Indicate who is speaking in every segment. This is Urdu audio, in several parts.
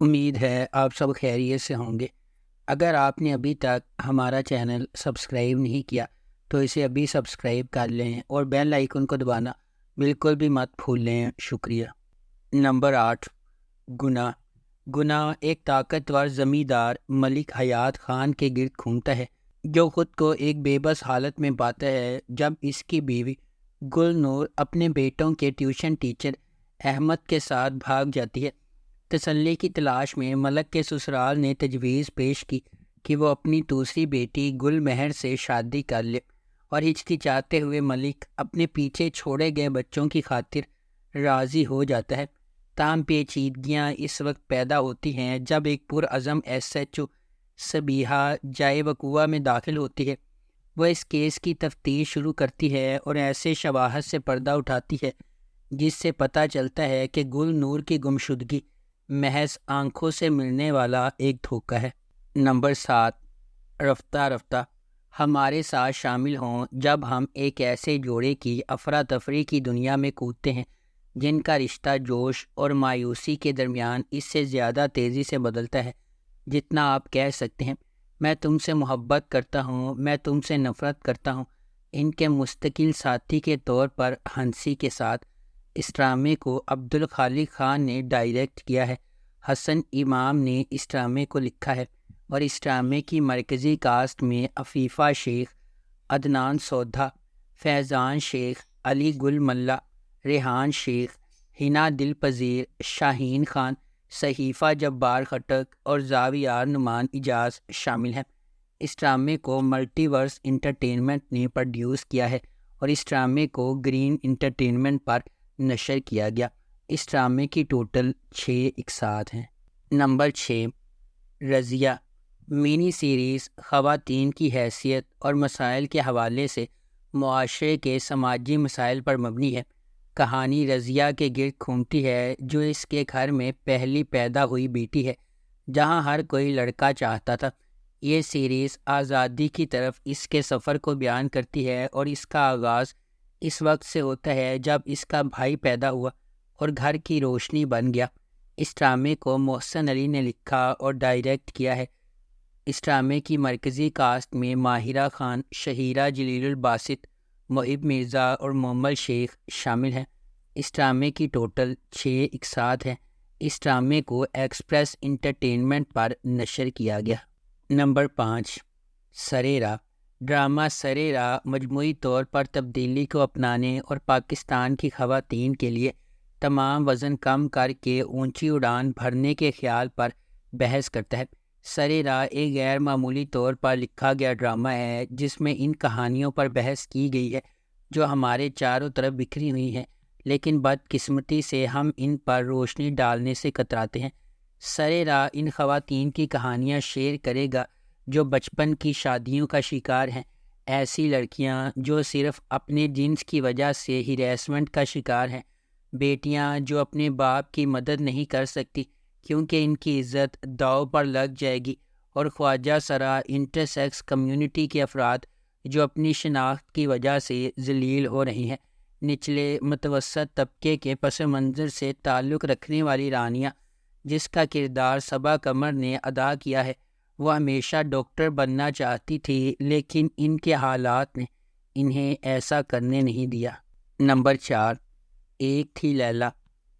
Speaker 1: امید ہے آپ سب خیریت سے ہوں گے۔ اگر آپ نے ابھی تک ہمارا چینل سبسکرائب نہیں کیا تو اسے ابھی سبسکرائب کر لیں اور بیل آئیکن کو دبانا بالکل بھی مت بھولیں۔ شکریہ۔ نمبر 8، گناہ۔ گناہ ایک طاقتور زمیندار ملک حیات خان کے گرد گھومتا ہے، جو خود کو ایک بے بس حالت میں پاتا ہے جب اس کی بیوی گل نور اپنے بیٹوں کے ٹیوشن ٹیچر احمد کے ساتھ بھاگ جاتی ہے۔ تسلی کی تلاش میں ملک کے سسرال نے تجویز پیش کی کہ وہ اپنی دوسری بیٹی گل مہر سے شادی کر لے، اور ہچکچاتے ہوئے ملک اپنے پیچھے چھوڑے گئے بچوں کی خاطر راضی ہو جاتا ہے۔ تاہم پیچیدگیاں اس وقت پیدا ہوتی ہیں جب ایک پرعزم ایس ایچ او سبیحہ جائے وقوع میں داخل ہوتی ہے۔ وہ اس کیس کی تفتیش شروع کرتی ہے اور ایسے شواہد سے پردہ اٹھاتی ہے جس سے پتہ چلتا ہے کہ گل نور کی گمشدگی محض آنکھوں سے ملنے والا ایک دھوکہ ہے۔ نمبر 7، رفتہ رفتہ۔ ہمارے ساتھ شامل ہوں جب ہم ایک ایسے جوڑے کی افراتفری کی دنیا میں کودتے ہیں جن کا رشتہ جوش اور مایوسی کے درمیان اس سے زیادہ تیزی سے بدلتا ہے جتنا آپ کہہ سکتے ہیں میں تم سے محبت کرتا ہوں، میں تم سے نفرت کرتا ہوں۔ ان کے مستقل ساتھی کے طور پر ہنسی کے ساتھ اس ڈرامے کو عبدالخالق خان نے ڈائریکٹ کیا ہے۔ حسن امام نے اس ڈرامے کو لکھا ہے اور اس ڈرامے کی مرکزی کاسٹ میں عفیفہ شیخ، عدنان سودھا، فیضان شیخ، علی گل ملا، ریحان شیخ، حنا دل پذیر، شاہین خان، صحیفہ جبار خٹک اور زاویار نعمان اجاز شامل ہیں۔ اس ڈرامے کو ملٹی ورس انٹرٹینمنٹ نے پروڈیوس کیا ہے اور اس ڈرامے کو گرین انٹرٹینمنٹ پر نشر کیا گیا۔ اس ڈرامے کی ٹوٹل 6 اقساط ہیں۔ نمبر 6، رضیہ۔ مینی سیریز خواتین کی حیثیت اور مسائل کے حوالے سے معاشرے کے سماجی مسائل پر مبنی ہے۔ کہانی رضیہ کے گرد گھومتی ہے جو اس کے گھر میں پہلی پیدا ہوئی بیٹی ہے جہاں ہر کوئی لڑکا چاہتا تھا۔ یہ سیریز آزادی کی طرف اس کے سفر کو بیان کرتی ہے اور اس کا آغاز اس وقت سے ہوتا ہے جب اس کا بھائی پیدا ہوا اور گھر کی روشنی بن گیا۔ اس ڈرامے کو محسن علی نے لکھا اور ڈائریکٹ کیا ہے۔ اس ڈرامے کی مرکزی کاسٹ میں ماہرہ خان، شہیرہ جلیل الباسط، محب مرزا اور مومل شیخ شامل ہیں۔ اس ڈرامے کی ٹوٹل 6 اقساط ہیں۔ اس ڈرامے کو ایکسپریس انٹرٹینمنٹ پر نشر کیا گیا۔ نمبر 5، سرے راہ۔ ڈرامہ سرے راہ مجموعی طور پر تبدیلی کو اپنانے اور پاکستان کی خواتین کے لیے تمام وزن کم کر کے اونچی اڑان بھرنے کے خیال پر بحث کرتا ہے۔ سرے راہ ایک غیر معمولی طور پر لکھا گیا ڈرامہ ہے جس میں ان کہانیوں پر بحث کی گئی ہے جو ہمارے چاروں طرف بکھری ہوئی ہیں، لیکن بدقسمتی سے ہم ان پر روشنی ڈالنے سے کتراتے ہیں۔ سرے راہ ان خواتین کی کہانیاں شیئر کرے گا جو بچپن کی شادیوں کا شکار ہیں، ایسی لڑکیاں جو صرف اپنے جنس کی وجہ سے ہیریسمنٹ کا شکار ہیں، بیٹیاں جو اپنے باپ کی مدد نہیں کر سکتی کیونکہ ان کی عزت داؤ پر لگ جائے گی، اور خواجہ سرا انٹرسیکس کمیونٹی کے افراد جو اپنی شناخت کی وجہ سے ذلیل ہو رہی ہیں۔ نچلے متوسط طبقے کے پس منظر سے تعلق رکھنے والی رانیہ، جس کا کردار صبا قمر نے ادا کیا ہے، وہ ہمیشہ ڈاکٹر بننا چاہتی تھی لیکن ان کے حالات نے انہیں ایسا کرنے نہیں دیا۔ نمبر 4، ایک تھی لیلا۔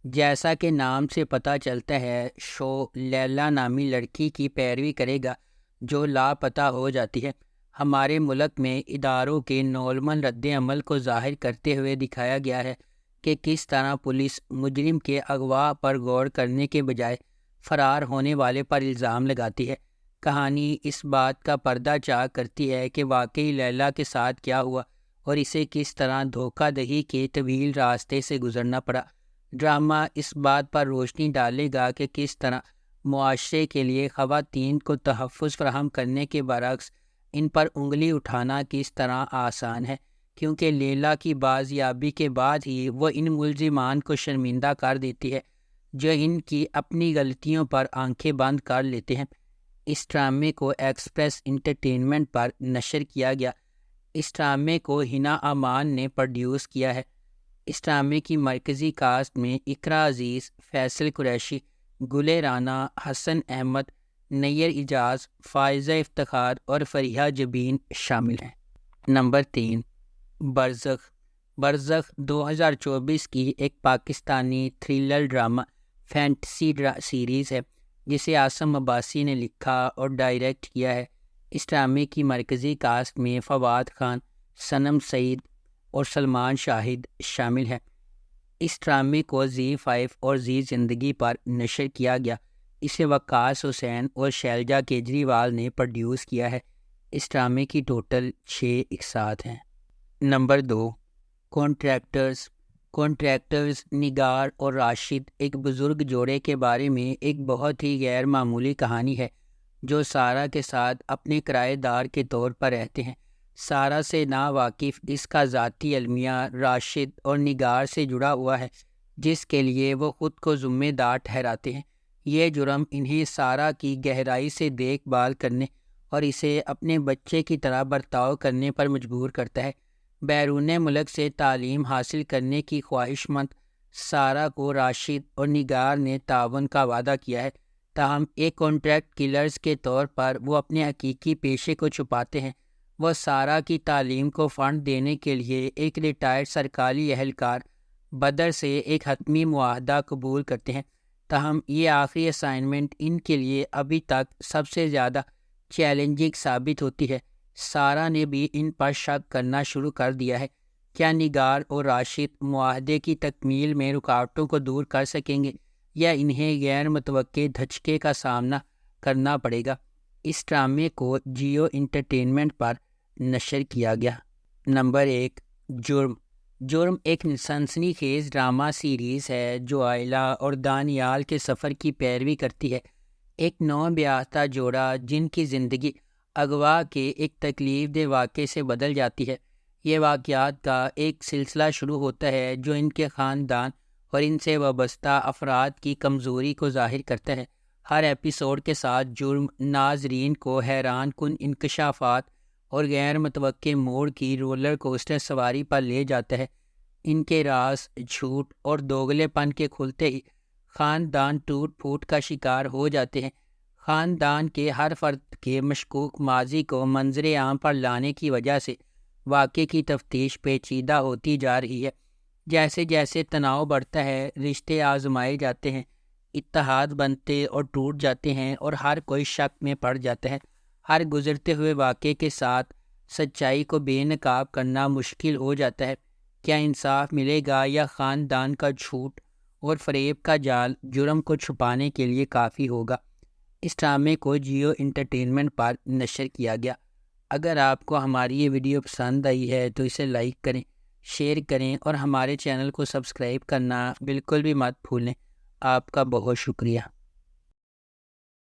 Speaker 1: جیسا کہ نام سے پتہ چلتا ہے، شو لیلا نامی لڑکی کی پیروی کرے گا جو لاپتہ ہو جاتی ہے۔ ہمارے ملک میں اداروں کے نولمل رد عمل کو ظاہر کرتے ہوئے دکھایا گیا ہے کہ کس طرح پولیس مجرم کے اغوا پر غور کرنے کے بجائے فرار ہونے والے پر الزام لگاتی ہے۔ کہانی اس بات کا پردہ چاک کرتی ہے کہ واقعی لیلا کے ساتھ کیا ہوا اور اسے کس طرح دھوکہ دہی کے طویل راستے سے گزرنا پڑا۔ ڈرامہ اس بات پر روشنی ڈالے گا کہ کس طرح معاشرے کے لیے خواتین کو تحفظ فراہم کرنے کے برعکس ان پر انگلی اٹھانا کس طرح آسان ہے، کیونکہ لیلا کی بازیابی کے بعد ہی وہ ان ملزمان کو شرمندہ کر دیتی ہے جو ان کی اپنی غلطیوں پر آنکھیں بند کر لیتے ہیں۔ اس ڈرامے کو ایکسپریس انٹرٹینمنٹ پر نشر کیا گیا۔ اس ڈرامے کو حنا امان نے پروڈیوس کیا ہے۔ اس ڈرامے کی مرکزی کاسٹ میں اقرا عزیز، فیصل قریشی، گل رانا، حسن احمد، نیر اجاز، فائزہ افتخار اور فریحہ جبین شامل ہیں۔ نمبر 3، برزخ۔ برزخ 2024 کی ایک Pakistani thriller drama fantasy series ہے جسے عاصم عباسی نے لکھا اور ڈائریکٹ کیا ہے۔ اس ڈرامے کی مرکزی کاسٹ میں فواد خان، صنم سعید اور سلمان شاہد شامل ہیں۔ اس ڈرامے کو زی5 اور زی زندگی پر نشر کیا گیا۔ اسے وقاص حسین اور شیلجا کیجریوال نے پروڈیوس کیا ہے۔ اس ڈرامے کی ٹوٹل 6 اقساط ہیں۔ Number 2، contractors. کانٹریکٹرز نگار اور راشد ایک بزرگ جوڑے کے بارے میں ایک بہت ہی غیر معمولی کہانی ہے جو سارہ کے ساتھ اپنے کرایہ دار کے طور پر رہتے ہیں۔ سارہ سے ناواقف اس کا ذاتی المیہ راشد اور نگار سے جڑا ہوا ہے جس کے لیے وہ خود کو ذمہ دار ٹھہراتے ہیں۔ یہ جرم انہیں سارہ کی گہرائی سے دیکھ بھال کرنے اور اسے اپنے بچے کی طرح برتاؤ کرنے پر مجبور کرتا ہے۔ بیرون ملک سے تعلیم حاصل کرنے کی خواہش مند سارہ کو راشد اور نگار نے تعاون کا وعدہ کیا ہے، تاہم ایک کانٹریکٹ کلرز کے طور پر وہ اپنے حقیقی پیشے کو چھپاتے ہیں۔ وہ سارہ کی تعلیم کو فنڈ دینے کے لیے ایک ریٹائرڈ سرکاری اہلکار بدر سے ایک حتمی معاہدہ قبول کرتے ہیں، تاہم یہ آخری اسائنمنٹ ان کے لیے ابھی تک سب سے زیادہ چیلنجنگ ثابت ہوتی ہے۔ سارہ نے بھی ان پر شک کرنا شروع کر دیا ہے۔ کیا نگار اور راشد معاہدے کی تکمیل میں رکاوٹوں کو دور کر سکیں گے یا انہیں غیر متوقع دھچکے کا سامنا کرنا پڑے گا؟ اس ڈرامے کو جیو انٹرٹینمنٹ پر نشر کیا گیا۔ نمبر 1، جرم۔ جرم ایک سنسنی خیز ڈرامہ سیریز ہے جو آئلہ اور دانیال کے سفر کی پیروی کرتی ہے، ایک نو بیاہتا جوڑا جن کی زندگی اغوا کے ایک تکلیف دہ واقعے سے بدل جاتی ہے۔ یہ واقعات کا ایک سلسلہ شروع ہوتا ہے جو ان کے خاندان اور ان سے وابستہ افراد کی کمزوری کو ظاہر کرتا ہے۔ ہر ایپیسوڈ کے ساتھ جرم ناظرین کو حیران کن انکشافات اور غیر متوقع موڑ کی رولر کوسٹر سواری پر لے جاتا ہے۔ ان کے راز، جھوٹ اور دوگلے پن کے کھلتے ہی خاندان ٹوٹ پھوٹ کا شکار ہو جاتے ہیں۔ خاندان کے ہر فرد کے مشکوک ماضی کو منظر عام پر لانے کی وجہ سے واقعے کی تفتیش پیچیدہ ہوتی جا رہی ہے۔ جیسے جیسے تناؤ بڑھتا ہے، رشتے آزمائے جاتے ہیں، اتحاد بنتے اور ٹوٹ جاتے ہیں اور ہر کوئی شک میں پڑ جاتا ہے۔ ہر گزرتے ہوئے واقعے کے ساتھ سچائی کو بے نقاب کرنا مشکل ہو جاتا ہے۔ کیا انصاف ملے گا یا خاندان کا جھوٹ اور فریب کا جال جرم کو چھپانے کے لیے کافی ہوگا؟ اس ڈرامے کو جیو انٹرٹینمنٹ پر نشر کیا گیا۔ اگر آپ کو ہماری یہ ویڈیو پسند آئی ہے تو اسے لائک کریں، شیئر کریں اور ہمارے چینل کو سبسکرائب کرنا بالکل بھی مت بھولیں۔ آپ کا بہت شکریہ۔